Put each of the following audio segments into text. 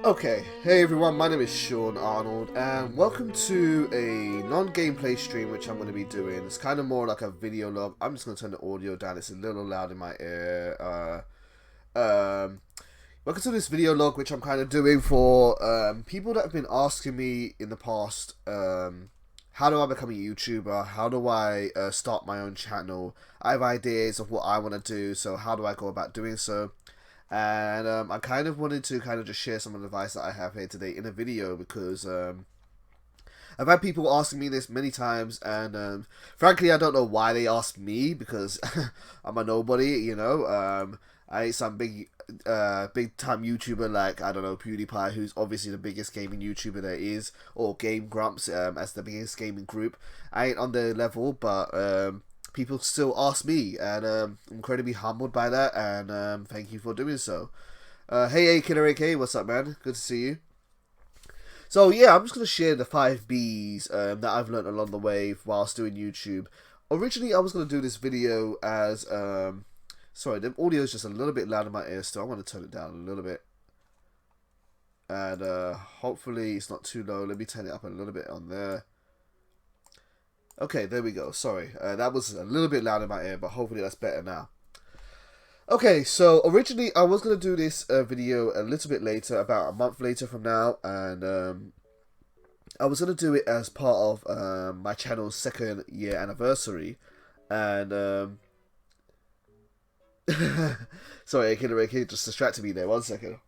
Okay, hey everyone, my name is Sean Arnold, and welcome to a non-gameplay stream which I'm going to be doing. It's kind of more like a video log. I'm just going to turn the audio down, it's a little loud in my ear. Welcome to this video log which I'm kind of doing for people that have been asking me in the past, how do I become a YouTuber? How do I start my own channel? I have ideas of what I want to do, so how do I go about doing so? And I kind of wanted to kind of just share some of the advice that I have here today in a video because I've had people asking me this many times, and frankly, I don't know why they ask me because I'm a nobody, you know. I ain't some big time YouTuber like, I don't know, PewDiePie, who's obviously the biggest gaming YouTuber there is, or Game Grumps as the biggest gaming group. I ain't on their level, but people still ask me, and I'm incredibly humbled by that, and thank you for doing so. Hey, Killer AK, what's up, man? Good to see you. So yeah, I'm just going to share the 5 Bs that I've learned along the way whilst doing YouTube. Originally, I was going to do this video as, sorry, the audio is just a little bit loud in my ear still. I'm going to turn it down a little bit. And hopefully it's not too low. Let me turn it up a little bit on there. Okay, there we go. Sorry, that was a little bit loud in my ear, but hopefully that's better now. Okay, so originally I was going to do this video a little bit later, about a month later from now, and I was going to do it as part of my channel's 2nd year anniversary, and sorry, Killer AK just distracted me there, 1 second.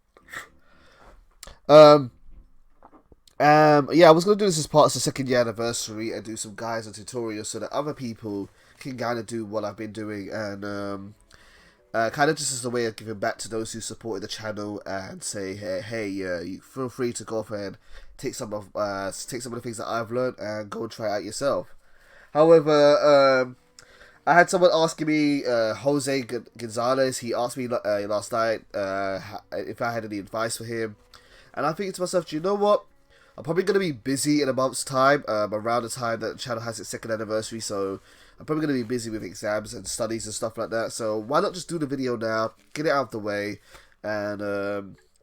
Yeah, I was going to do this as part of the 2nd year anniversary and do some guides and tutorials so that other people can kind of do what I've been doing, and kind of just as a way of giving back to those who supported the channel and say, hey, you feel free to go off and take some of the things that I've learned and go and try it out yourself. However, I had someone asking me, Jose Gonzalez, he asked me last night if I had any advice for him, and I'm thinking to myself, do you know what? I'm probably going to be busy in a month's time, around the time that the channel has its 2nd anniversary, so I'm probably going to be busy with exams and studies and stuff like that, so why not just do the video now, get it out of the way, and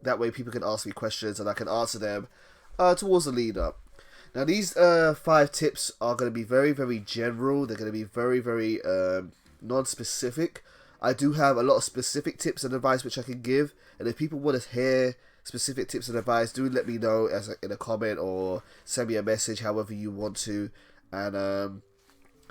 that way people can ask me questions and I can answer them towards the lead up. Now these 5 tips are going to be very, very general, they're going to be very, very non-specific. I do have a lot of specific tips and advice which I can give, and if people want to hear specific tips and advice, do let me know in a comment or send me a message, however you want to, and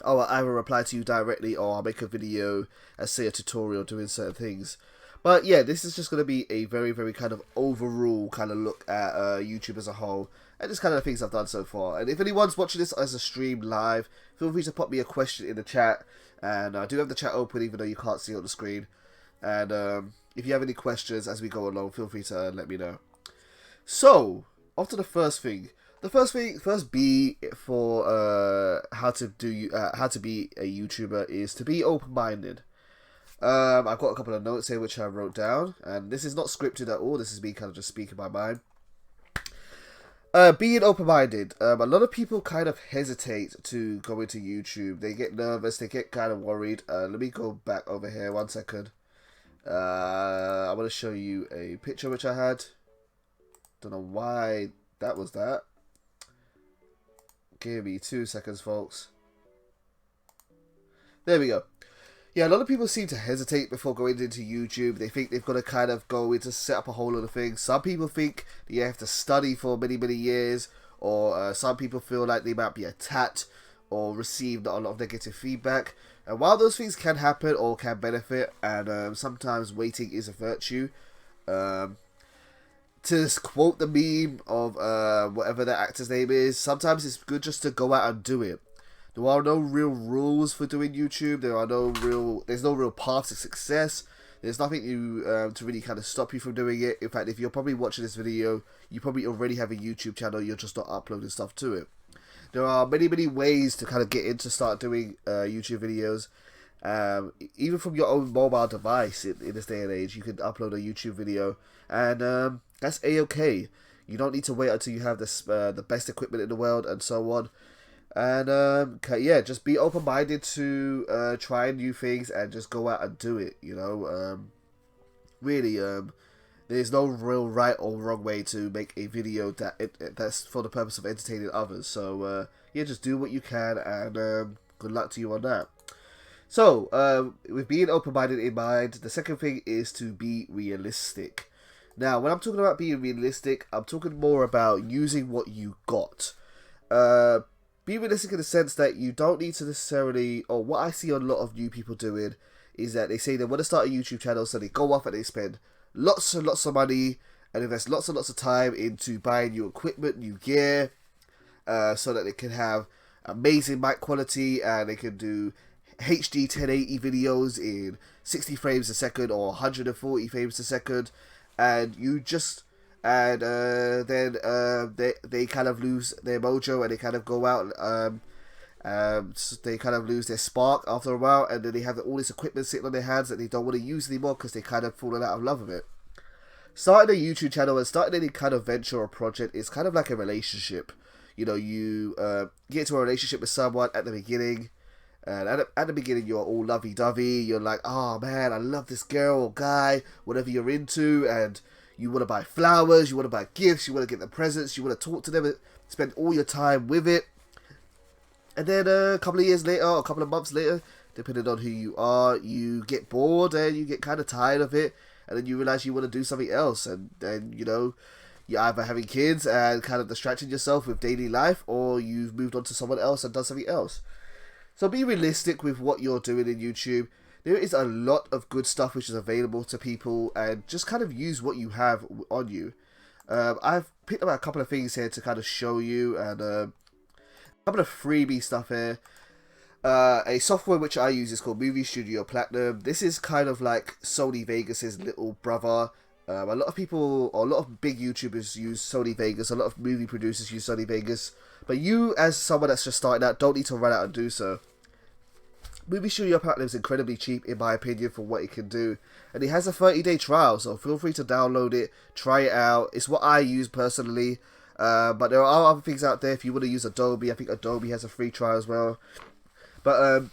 I'll either reply to you directly or I'll make a video and say a tutorial doing certain things. But yeah, this is just going to be a very, very kind of overall kind of look at YouTube as a whole, and just kind of the things I've done so far. And if anyone's watching this as a stream live, feel free to pop me a question in the chat, and I do have the chat open even though you can't see it on the screen. And if you have any questions as we go along, feel free to let me know. So, off to the first thing. The first B for how to be a YouTuber is to be open-minded. I've got a couple of notes here which I wrote down, and this is not scripted at all. This is me kind of just speaking my mind. Being open-minded. A lot of people kind of hesitate to go into YouTube. They get nervous. They get kind of worried. Let me go back over here 1 second. I want to show you a picture which I had. Don't know why that was that. Give me 2 seconds, folks. There we go. Yeah, a lot of people seem to hesitate before going into YouTube. They think they've got to kind of go into set up a whole lot of things. Some people think that you have to study for many, many years, or some people feel like they might be attacked or receive a lot of negative feedback. And while those things can happen or can benefit, and sometimes waiting is a virtue, to quote the meme of whatever the actor's name is, sometimes it's good just to go out and do it. There are no real rules for doing YouTube. There's no real path to success. There's nothing to really kind of stop you from doing it. In fact, if you're probably watching this video, you probably already have a YouTube channel, you're just not uploading stuff to it. There are many, many ways to kind of get in to start doing YouTube videos. Even from your own mobile device in this day and age, you can upload a YouTube video, and that's a-okay. You don't need to wait until you have this, the best equipment in the world and so on. And yeah, just be open-minded to trying new things and just go out and do it, you know. Really, There's no real right or wrong way to make a video that's for the purpose of entertaining others. So yeah, just do what you can, and good luck to you on that. So with being open-minded in mind, the second thing is to be realistic. Now, when I'm talking about being realistic, I'm talking more about using what you got. Be realistic in the sense that you don't need to necessarily, or what I see a lot of new people doing is that they say they want to start a YouTube channel, so they go off and they spend lots and lots of money and invest lots and lots of time into buying new equipment, new gear, so that they can have amazing mic quality and they can do HD 1080 videos in 60 frames a second or 140 frames a second, and you just then they kind of lose their mojo and they kind of go out. So they kind of lose their spark after a while, and then they have all this equipment sitting on their hands that they don't want to use anymore because they kind of fallen out of love with it. Starting a YouTube channel and starting any kind of venture or project is kind of like a relationship. You know, you get into a relationship with someone at the beginning, and at the beginning you're all lovey-dovey. You're like, oh man, I love this girl or guy, whatever you're into, and you want to buy flowers, you want to buy gifts, you want to get them presents, you want to talk to them, and spend all your time with it. And then a couple of years later, or a couple of months later, depending on who you are, you get bored and you get kind of tired of it. And then you realize you want to do something else. And then, you know, you're either having kids and kind of distracting yourself with daily life, or you've moved on to someone else and done something else. So be realistic with what you're doing in YouTube. There is a lot of good stuff which is available to people, and just kind of use what you have on you. I've picked up a couple of things here to kind of show you, and couple of freebie stuff here. A software which I use is called Movie Studio Platinum. This is kind of like Sony Vegas's little brother. A lot of people, or a lot of big YouTubers use Sony Vegas. A lot of movie producers use Sony Vegas. But you, as someone that's just starting out, don't need to run out and do so. Movie Studio Platinum is incredibly cheap, in my opinion, for what it can do. And it has a 30-day trial, so feel free to download it, try it out. It's what I use personally. But there are other things out there. If you want to use Adobe, I think Adobe has a free trial as well. But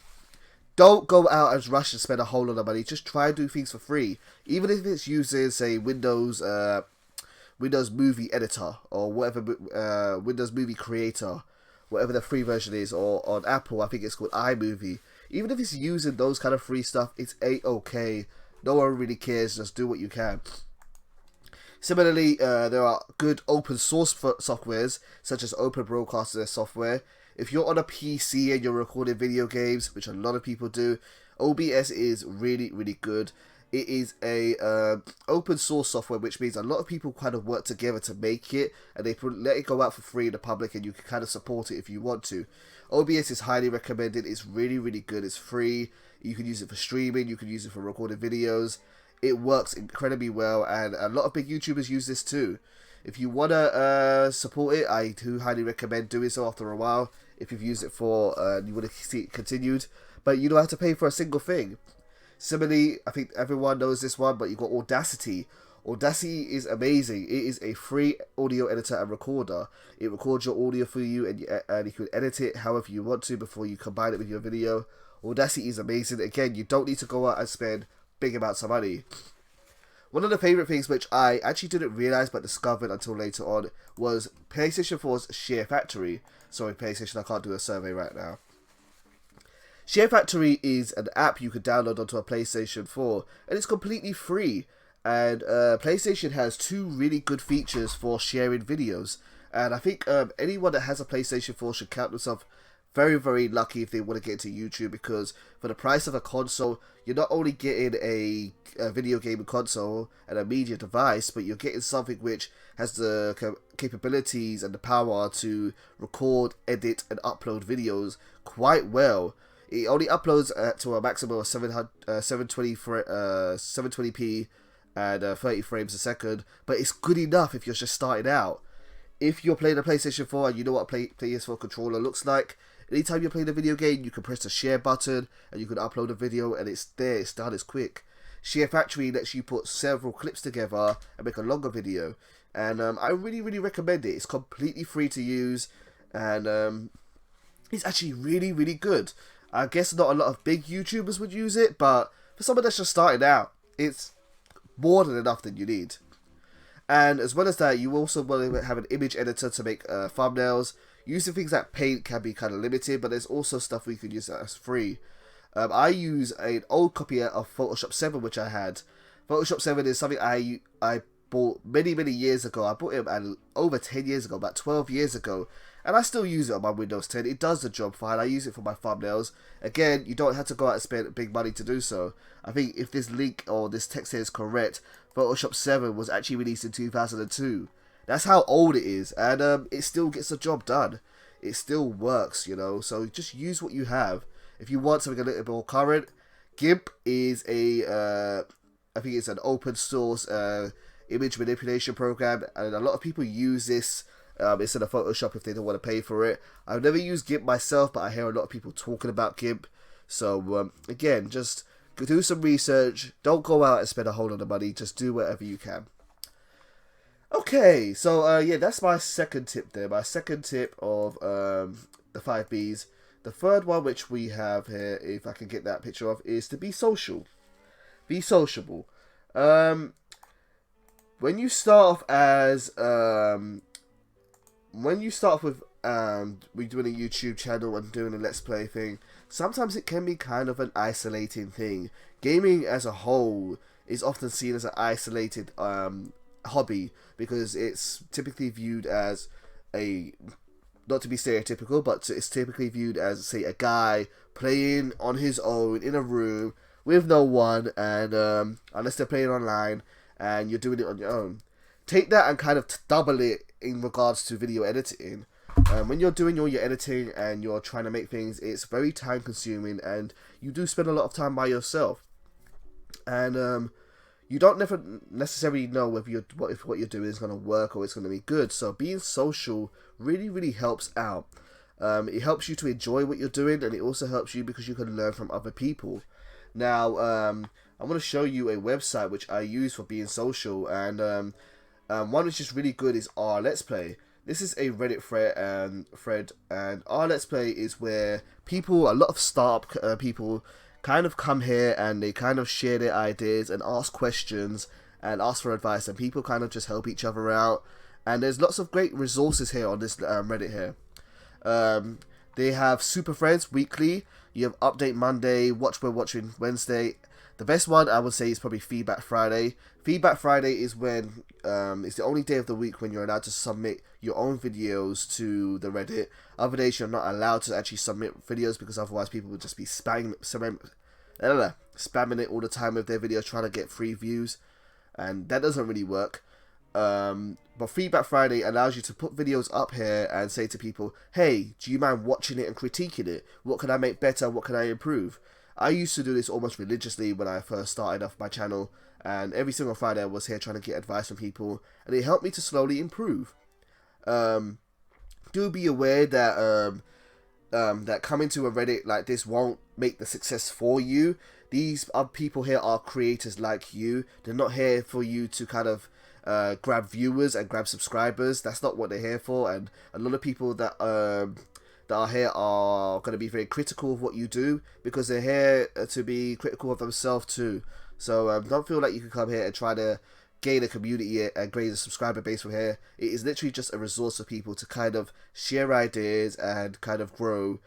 don't go out and rush and spend a whole lot of money. Just try and do things for free. Even if it's using, say, Windows Movie Editor, or whatever, Windows Movie Creator, whatever the free version is, or on Apple, I think it's called iMovie. Even if it's using those kind of free stuff, it's A-okay. No one really cares. Just do what you can. Similarly, there are good open source softwares, such as Open Broadcaster software. If you're on a PC and you're recording video games, which a lot of people do, OBS is really, really good. It is a open source software, which means a lot of people kind of work together to make it, and they let it go out for free in the public, and you can kind of support it if you want to. OBS is highly recommended. It's really, really good. It's free. You can use it for streaming. You can use it for recording videos. It works incredibly well, and a lot of big YouTubers use this too. If you want to support it, I do highly recommend doing so after a while, if you've used it for and you want to see it continued. But you don't have to pay for a single thing. Similarly, I think everyone knows this one, but you've got Audacity. Audacity is amazing. It is a free audio editor and recorder. It records your audio for you, and you can edit it however you want to before you combine it with your video. Audacity is amazing. Again, you don't need to go out and spend big amounts of money. One of the favourite things which I actually didn't realise but discovered until later on was PlayStation 4's Share Factory. Sorry, PlayStation, I can't do a survey right now. Share Factory is an app you can download onto a PlayStation 4, and it's completely free. And PlayStation has two really good features for sharing videos. And I think anyone that has a PlayStation 4 should count themselves very, very lucky if they want to get into YouTube, because for the price of a console, you're not only getting a video gaming console and a media device, but you're getting something which has the capabilities and the power to record, edit, and upload videos quite well. It only uploads to a maximum of 720p and 30 frames a second, but it's good enough if you're just starting out. If you're playing a PlayStation 4 and you know what a PS4 controller looks like, anytime you're playing a video game, you can press the share button and you can upload a video, and it's there, it's done, it's quick. Share Factory lets you put several clips together and make a longer video, and I really, really recommend it. It's completely free to use, and it's actually really, really good. I guess not a lot of big YouTubers would use it, but for someone that's just starting out, it's more than enough that you need. And as well as that, you also want to have an image editor to make thumbnails. Using things like Paint can be kind of limited, but there's also stuff we could use that is free. I use an old copy of Photoshop 7, which I had. Photoshop 7 is something I bought many years ago. I bought it over 10 years ago, about 12 years ago. And I still use it on my Windows 10. It does the job fine. I use it for my thumbnails. Again, you don't have to go out and spend big money to do so. I think if this link or this text here is correct, Photoshop 7 was actually released in 2002. That's how old it is. And it still gets the job done. It still works, you know. So just use what you have. If you want something a little bit more current, GIMP is I think it's an open source image manipulation program, and a lot of people use this instead of Photoshop if they don't want to pay for it. I've never used GIMP myself, but I hear a lot of people talking about GIMP. So again, just do some research. Don't go out and spend a whole lot of money. Just do whatever you can. Okay, so yeah, that's my second tip there. My second tip of the 5 Bs. The third one, which we have here, if I can get that picture of, is to be social. Be sociable. When you start off as when you start off with we doing a YouTube channel and doing a Let's Play thing, sometimes it can be kind of an isolating thing. Gaming as a whole is often seen as an isolated hobby because it's typically viewed as a, not to be stereotypical, but it's typically viewed as, say, a guy playing on his own in a room with no one, and unless they're playing online, and you're doing it on your own. Take that and kind of double it in regards to video editing. When you're doing all your editing and you're trying to make things, it's very time consuming, and you do spend a lot of time by yourself. And you don't never necessarily know whether if what you're doing is going to work or it's going to be good. So being social really helps out. It helps you to enjoy what you're doing, and it also helps you because you can learn from other people. Now, I'm going to show you a website which I use for being social, and one which is really good is R Let's Play. This is a Reddit thread, and R Let's Play is where people, a lot of startup people, kind of come here and they kind of share their ideas and ask questions and ask for advice, and people kind of just help each other out. And there's lots of great resources here on this Reddit here. They have Super Friends weekly. You have Update Monday, Watch We're Watching Wednesday. The best one I would say is probably Feedback Friday. Feedback Friday is when it's the only day of the week when you're allowed to submit your own videos to the Reddit. Other days you're not allowed to actually submit videos because otherwise people would just be spamming it all the time with their videos trying to get free views, and that doesn't really work. But Feedback Friday allows you to put videos up here and say to people, hey, do you mind watching it and critiquing it? What can I make better? What can I improve? I used to do this almost religiously when I first started off my channel, and every single Friday I was here trying to get advice from people, and it helped me to slowly improve. Do be aware that that coming to a Reddit like this won't make the success for you. These other people here are creators like you. They're not here for you to kind of grab viewers and grab subscribers. That's not what they're here for, and a lot of people that are here are going to be very critical of what you do because they're here to be critical of themselves too. So don't feel like you can come here and try to gain a community and gain a subscriber base from here. It is literally just a resource for people to kind of share ideas and kind of grow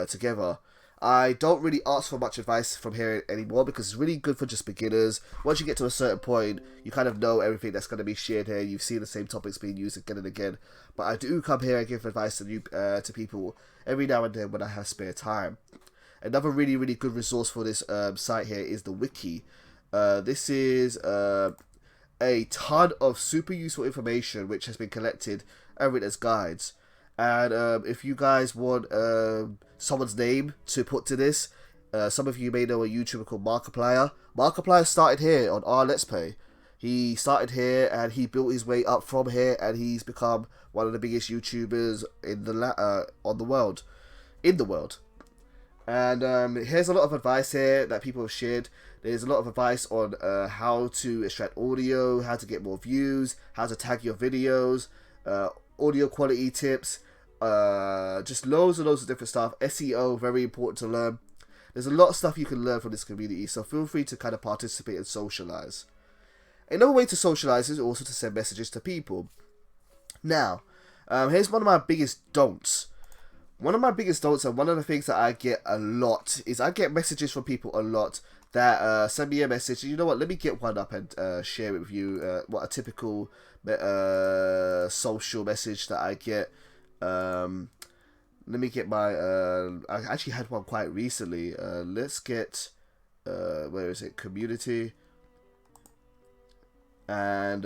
together. I don't really ask for much advice from here anymore because it's really good for just beginners. Once you get to a certain point, you kind of know everything that's going to be shared here. You've seen the same topics being used again and again. But I do come here and give advice to people every now and then when I have spare time. Another really good resource for this site here is the wiki. This is a ton of super useful information which has been collected and written as guides. And if you guys want someone's name to put to this, some of you may know a YouTuber called Markiplier. Markiplier started here on R Let's Play. He started here and he built his way up from here, and he's become one of the biggest YouTubers in the world. And here's a lot of advice here that people have shared. There's a lot of advice on how to extract audio, how to get more views, how to tag your videos, audio quality tips, just loads and loads of different stuff. SEO, very important to learn. There's a lot of stuff you can learn from this community, so feel free to kind of participate and socialize. Another way to socialize is also to send messages to people. Now, here's one of my biggest don'ts. One of my biggest don'ts, and one of the things that I get a lot, is I get messages from people a lot that send me a message. You know what? Let me get one up and share it with you. What a typical social message that I get. Let me get my. I actually had one quite recently. Let's get. Where is it? Community. And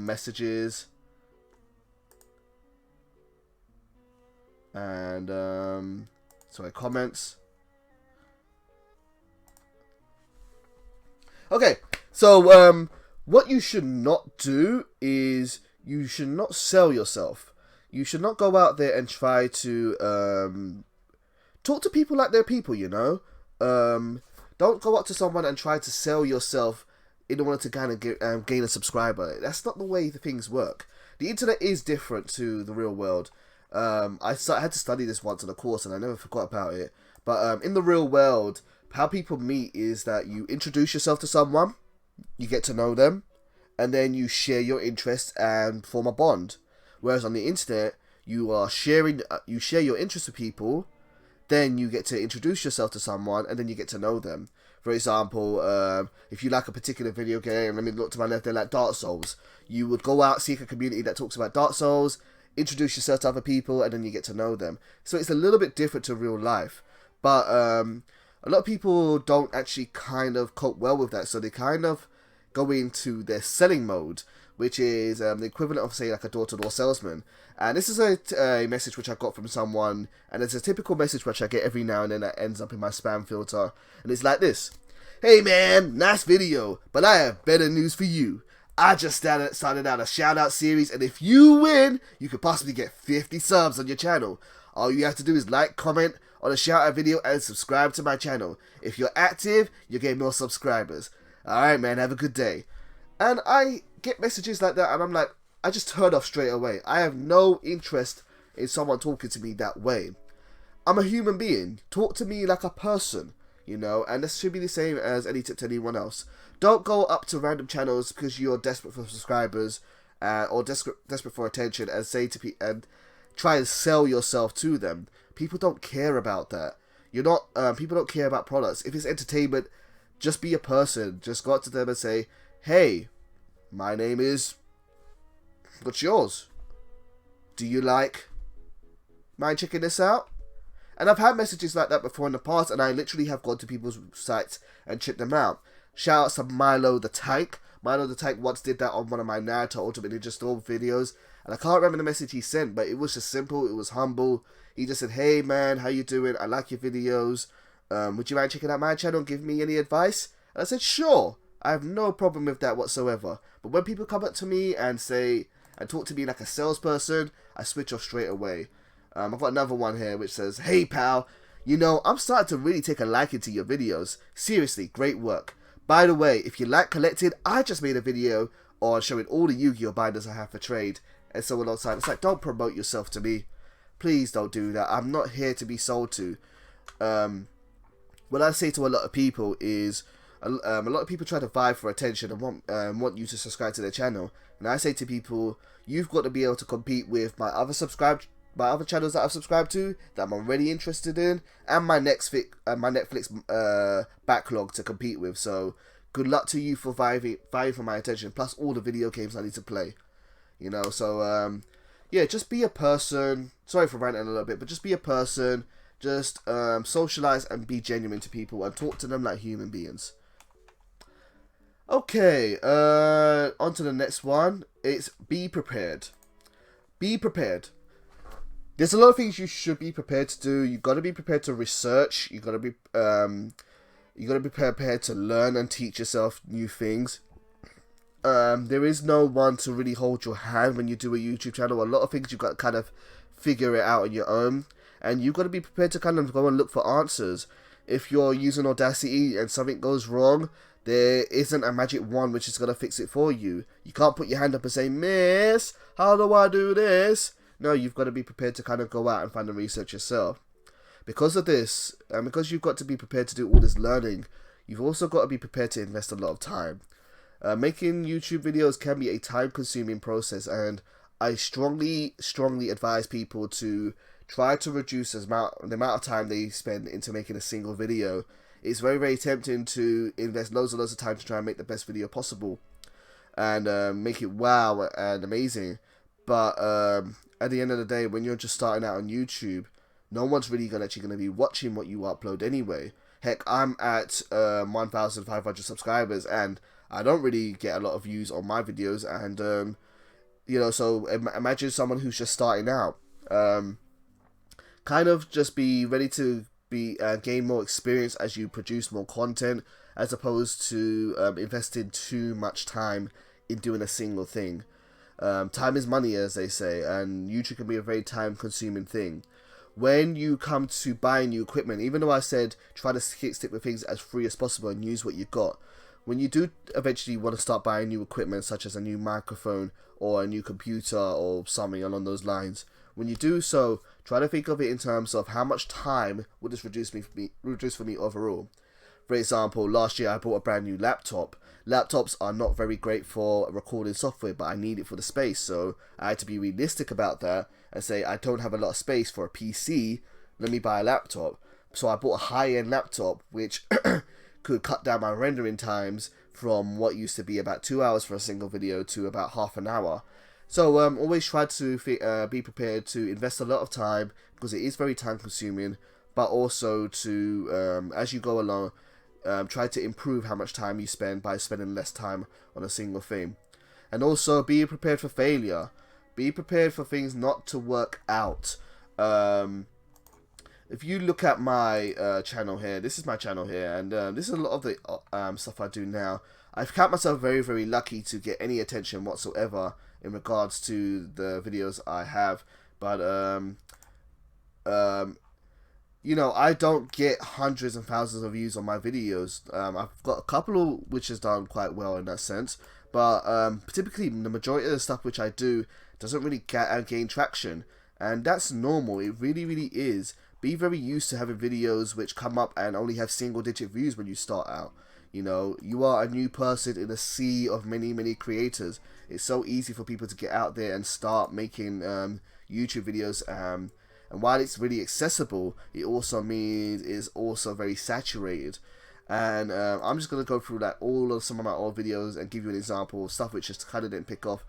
messages. And sorry, comments. Okay, so what you should not do is you should not sell yourself. You should not go out there and try to talk to people like they're people, you know. Don't go up to someone and try to sell yourself in order to kind of gain a subscriber. That's not the way the things work. The internet is different to the real world. I had to study this once in a course and I never forgot about it. But in the real world, how people meet is that you introduce yourself to someone, you get to know them, and then you share your interests and form a bond. Whereas on the internet, you share your interests with people, then you get to introduce yourself to someone, and then you get to know them. For example, if you like a particular video game, let me look to my left there, like Dark Souls, you would go out, seek a community that talks about Dark Souls, introduce yourself to other people, and then you get to know them. So it's a little bit different to real life. But a lot of people don't actually kind of cope well with that, so they kind of go into their selling mode, which is the equivalent of, say, like a door-to-door salesman. And this is a message which I got from someone, and it's a typical message which I get every now and then that ends up in my spam filter. And it's like this. Hey man, nice video, but I have better news for you. I just started out a shout-out series, and if you win, you could possibly get 50 subs on your channel. All you have to do is like, comment on a shout-out video, and subscribe to my channel. If you're active, you get more subscribers. Alright man, have a good day. And I get messages like that, and I'm like, I just turn off straight away. I have no interest in someone talking to me that way. I'm a human being. Talk to me like a person, you know, and this should be the same as any tip to anyone else. Don't go up to random channels because you're desperate for subscribers or desperate for attention and say to people and try and sell yourself to them. People don't care about that. People don't care about products. If it's entertainment, just be a person. Just go up to them and say, "Hey, my name is. What's yours? Do you mind checking this out?" And I've had messages like that before in the past, and I literally have gone to people's sites and checked them out. Shout out to Milo the Tank. Milo the Tank once did that on one of my Naruto Ultimate Ninja Storm videos, and I can't remember the message he sent, but it was just simple, it was humble. He just said, "Hey man, how you doing? I like your videos. Would you mind checking out my channel and giving me any advice?" And I said, "Sure, I have no problem with that whatsoever." But when people come up to me and talk to me like a salesperson, I switch off straight away. I've got another one here which says, "Hey pal, you know, I'm starting to really take a liking to your videos. Seriously, great work. By the way, if you like collecting, I just made a video on showing all the Yu-Gi-Oh binders I have for trade," and so alongside. It's like, don't promote yourself to me. Please don't do that. I'm not here to be sold to. What I say to a lot of people is, a lot of people try to vie for attention and want you to subscribe to their channel. And I say to people, you've got to be able to compete with my other channels that I've subscribed to, that I'm already interested in, and my Netflix backlog to compete with. So good luck to you for vying for my attention, plus all the video games I need to play. You know, so yeah, just be a person. Sorry for ranting a little bit, but just be a person. Just socialize and be genuine to people and talk to them like human beings. Okay, on to the next one. It's be prepared. Be prepared. There's a lot of things you should be prepared to do. You've got to be prepared to research. You've got to be prepared to learn and teach yourself new things. There is no one to really hold your hand when you do a YouTube channel. A lot of things you've got to kind of figure it out on your own. And you've got to be prepared to kind of go and look for answers. If you're using Audacity and something goes wrong, there isn't a magic wand which is going to fix it for you. You can't put your hand up and say, "Miss, how do I do this?" No, you've got to be prepared to kind of go out and find the research yourself. Because of this, and because you've got to be prepared to do all this learning, you've also got to be prepared to invest a lot of time. Making YouTube videos can be a time-consuming process, and I strongly advise people to try to reduce the amount of time they spend into making a single video. It's very tempting to invest loads of time to try and make the best video possible and make it wow and amazing. But at the end of the day, when you're just starting out on YouTube, no one's really actually going to be watching what you upload anyway. Heck, I'm at 1,500 subscribers, and I don't really get a lot of views on my videos. And you know, so imagine someone who's just starting out. Kind of just be ready to gain more experience as you produce more content, as opposed to investing too much time in doing a single thing. Time is money, as they say, and YouTube can be a very time-consuming thing. When you come to buying new equipment, even though I said try to stick with things as free as possible and use what you got, when you do eventually want to start buying new equipment, such as a new microphone or a new computer or something along those lines, when you do so, try to think of it in terms of how much time would this reduce for me overall. For example, last year I bought a brand new laptop. Laptops are not very great for recording software, but I need it for the space, so I had to be realistic about that and say I don't have a lot of space for a PC, let me buy a laptop. So I bought a high-end laptop which could cut down my rendering times from what used to be about 2 hours for a single video to about half an hour. So always try to be prepared to invest a lot of time, because it is very time consuming, but also to, as you go along, try to improve how much time you spend by spending less time on a single thing. And also be prepared for failure. Be prepared for things not to work out. If you look at my channel here, this is my channel here, and this is a lot of the stuff I do now. I've count myself very lucky to get any attention whatsoever in regards to the videos I have, but you know, I don't get hundreds and thousands of views on my videos. I've got a couple which has done quite well in that sense, but typically the majority of the stuff which I do doesn't really gain traction, and that's normal. It really is. Be very used to having videos which come up and only have single-digit views when you start out. You know, you are a new person in a sea of many creators. It's so easy for people to get out there and start making YouTube videos. And while it's really accessible, it also means it's also very saturated. And I'm just going to go through like all of some of my old videos and give you an example of stuff which just kind of didn't pick off.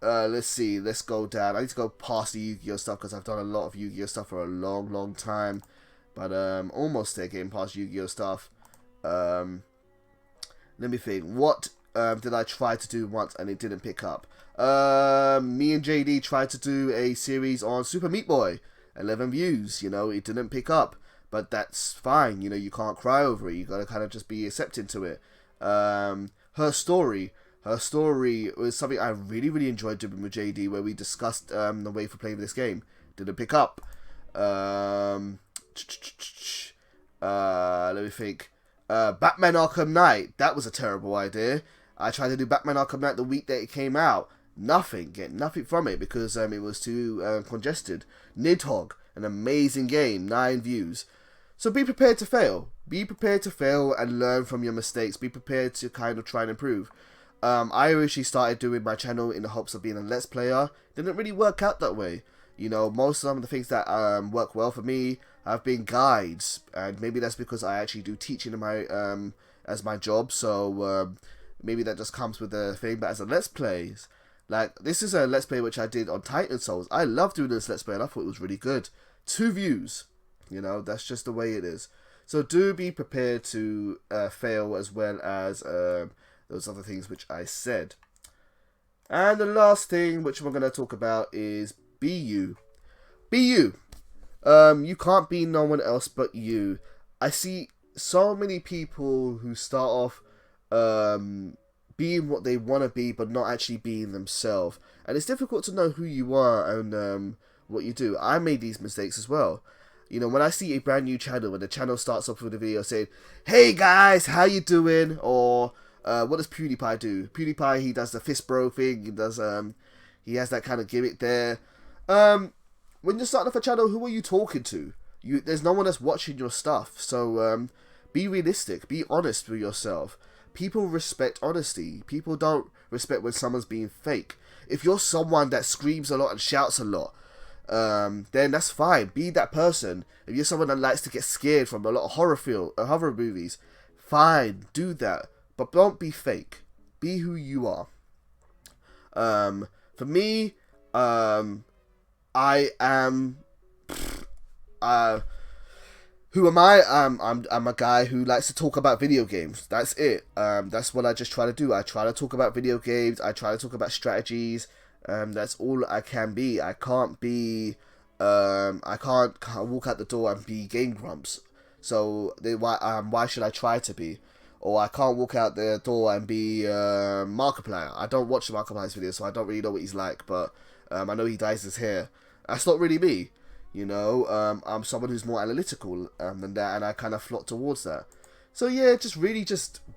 Let's see, let's go down. I need to go past the Yu-Gi-Oh stuff because I've done a lot of Yu-Gi-Oh stuff for a long time. But almost there, getting past Yu-Gi-Oh stuff. Let me think. What did I try to do once and it didn't pick up? Me and JD tried to do a series on Super Meat Boy. 11 views, you know, it didn't pick up. But that's fine, you know, you can't cry over it. You gotta kind of just be accepting to it. Her story was something I really enjoyed doing with JD, where we discussed the way for playing this game. Didn't pick up. Let me think. Batman Arkham Knight. That was a terrible idea. I tried to do Batman Arkham Knight the week that it came out. Get nothing from it because it was too congested. Nidhogg, an amazing game, 9 views. So be prepared to fail. Be prepared to fail and learn from your mistakes. Be prepared to kind of try and improve. I originally started doing my channel in the hopes of being a Let's Player. Didn't really work out that way. You know, most of some of the things that work well for me have been guides, and maybe that's because I actually do teaching in my as my job. So maybe that just comes with the thing. But as a Let's Plays, like this is a Let's Play which I did on Titan Souls. I love doing this Let's Play, and I thought it was really good. 2 views. You know, that's just the way it is. So do be prepared to fail, as well as those other things which I said. And the last thing which we're going to talk about is be you. Be you. You can't be no one else but you. I see so many people who start off being what they want to be, but not actually being themselves. And it's difficult to know who you are and what you do. I made these mistakes as well. You know, when I see a brand new channel, when the channel starts off with a video saying, "Hey guys, how you doing?" Or what does PewDiePie do? PewDiePie, he does the fist bro thing. He does he has that kind of gimmick there. When you're starting off a channel, who are you talking to? There's no one that's watching your stuff. So be realistic. Be honest with yourself. people respect honesty. People don't respect when someone's being fake. If you're someone that screams a lot and shouts a lot, then that's fine. Be that person. If you're someone that likes to get scared from a lot of horror movies, fine, do that. But don't be fake. Be who you are. For me, I am. Who am I? I'm a guy who likes to talk about video games. That's it. That's what I just try to do. I try to talk about video games. I try to talk about strategies. That's all I can be. I can't be. I can't walk out the door and be Game Grumps. So why should I try to be? Or I can't walk out the door and be Markiplier. I don't watch Markiplier's videos, so I don't really know what he's like. But I know he dyes his hair. That's not really me. You know, I'm someone who's more analytical than that, and I kind of flock towards that. So yeah, just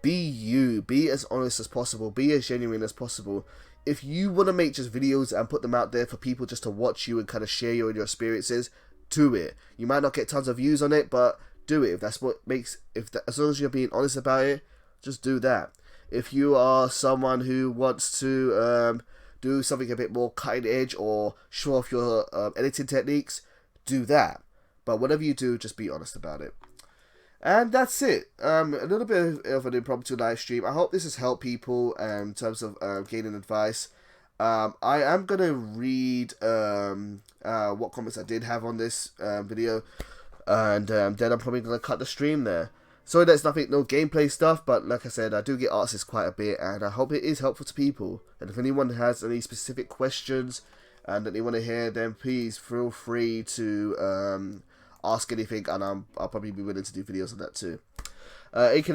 be you. Be as honest as possible. Be as genuine as possible. If you want to make just videos and put them out there for people just to watch you and kind of share your experiences, do it. You might not get tons of views on it, but do it. If that's what makes, as long as you're being honest about it, just do that. If you are someone who wants to do something a bit more cutting edge or show off your editing techniques, do that. But whatever you do, just be honest about it. And that's it. A little bit of an impromptu live stream. I hope this has helped people in terms of gaining advice. I am going to read what comments I did have on this video. And then I'm probably going to cut the stream there. Sorry there's no gameplay stuff, but like I said, I do get asked this quite a bit, and I hope it is helpful to people. And if anyone has any specific questions and that they want to hear, then please feel free to ask anything, and I'll probably be willing to do videos on that too. AK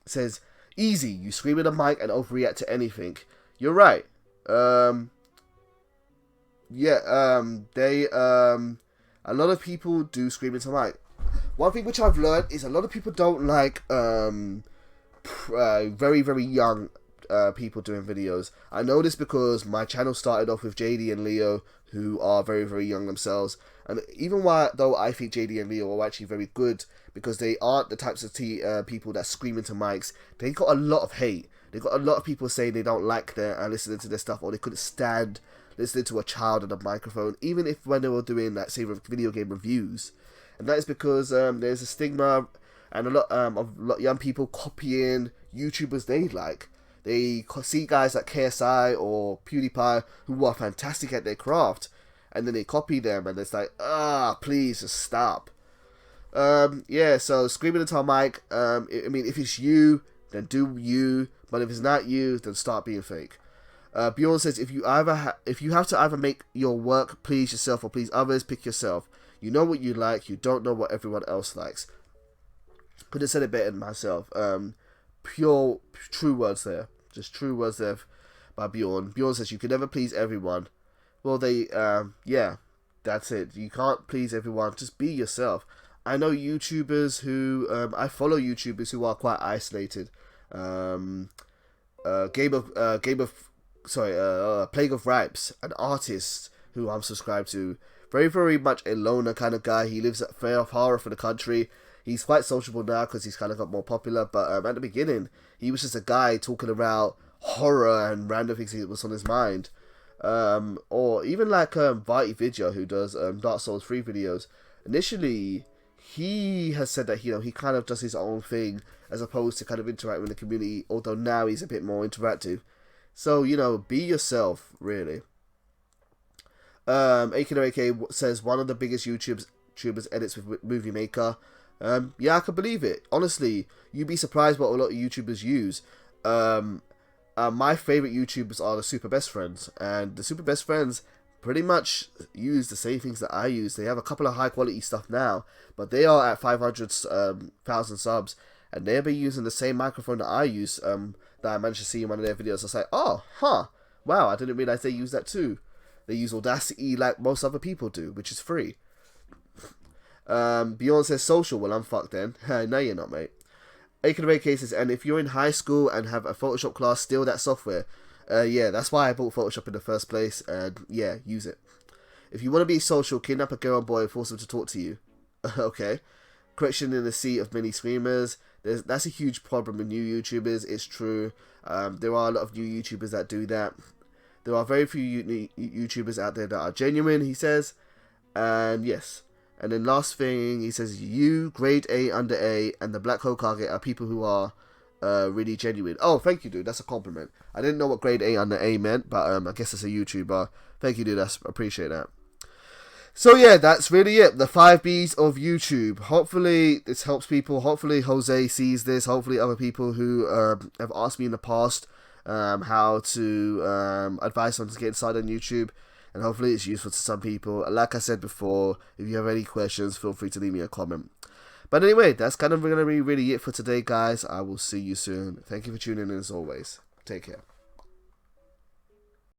says, easy, you scream in a mic and overreact to anything. You're right. A lot of people do scream into mic. One thing which I've learned is a lot of people don't like very, very young people doing videos. I know this because my channel started off with JD and Leo, who are very, very young themselves. And even though I think JD and Leo are actually very good, because they aren't the types of people that scream into mics, they got a lot of hate. They got a lot of people saying they don't like listening to their stuff, or they couldn't stand listening to a child on a microphone, even if when they were doing, like, say, video game reviews. And that is because there's a stigma and a lot of young people copying YouTubers they like. They see guys like KSI or PewDiePie who are fantastic at their craft, and then they copy them, and it's like, please just stop. So screaming into a mic, I mean, if it's you, then do you, but if it's not you, then start being fake. Bjorn says, if you have to either make your work please yourself or please others, pick yourself. You know what you like, you don't know what everyone else likes. Could have said it better than myself. True words there. Just true words there by Bjorn. Bjorn says, you can never please everyone. Well, that's it. You can't please everyone. Just be yourself. I know YouTubers who, I follow YouTubers who are quite isolated. Plague of Ripes, an artist who I'm subscribed to. Very, very much a loner kind of guy. He lives at far from the country. He's quite sociable now because he's kind of got more popular. But at the beginning, he was just a guy talking about horror and random things that was on his mind. Or even like Vati Vidya, who does Dark Souls 3 videos. Initially, he has said that he kind of does his own thing as opposed to kind of interacting with the community. Although now he's a bit more interactive. So, be yourself, really. AK says, one of the biggest YouTubers edits with Movie Maker. Yeah, I can believe it. Honestly, you'd be surprised what a lot of YouTubers use. My favourite YouTubers are the Super Best Friends. And the Super Best Friends pretty much use the same things that I use. They have a couple of high quality stuff now, but they are at 500,000 subs. And they'll be using the same microphone that I use, that I managed to see in one of their videos. I was like, wow, I didn't realise they use that too. They use Audacity like most other people do, which is free. Beyond says social. Well, I'm fucked then. No, you're not, mate. AK says, and if you're in high school and have a Photoshop class, steal that software. Yeah, that's why I bought Photoshop in the first place, and yeah, use it. If you want to be social, kidnap a girl or boy and force them to talk to you. Okay. Correction in the sea of many screamers. That's a huge problem with new YouTubers. It's true. There are a lot of new YouTubers that do that. There are very few YouTubers out there that are genuine, he says. And yes. And then last thing, he says, you, grade A, under A, and the Black Hokage are people who are really genuine. Oh, thank you, dude. That's a compliment. I didn't know what grade A, under A meant, but I guess it's a YouTuber. Thank you, dude. I appreciate that. So yeah, that's really it. The 5 Bs of YouTube. Hopefully this helps people. Hopefully Jose sees this. Hopefully other people who have asked me in the past how to advise someone to get inside on YouTube. And hopefully it's useful to some people. Like I said before, if you have any questions, feel free to leave me a comment. But anyway, that's kind of going to be really it for today, guys. I will see you soon. Thank you for tuning in as always. Take care.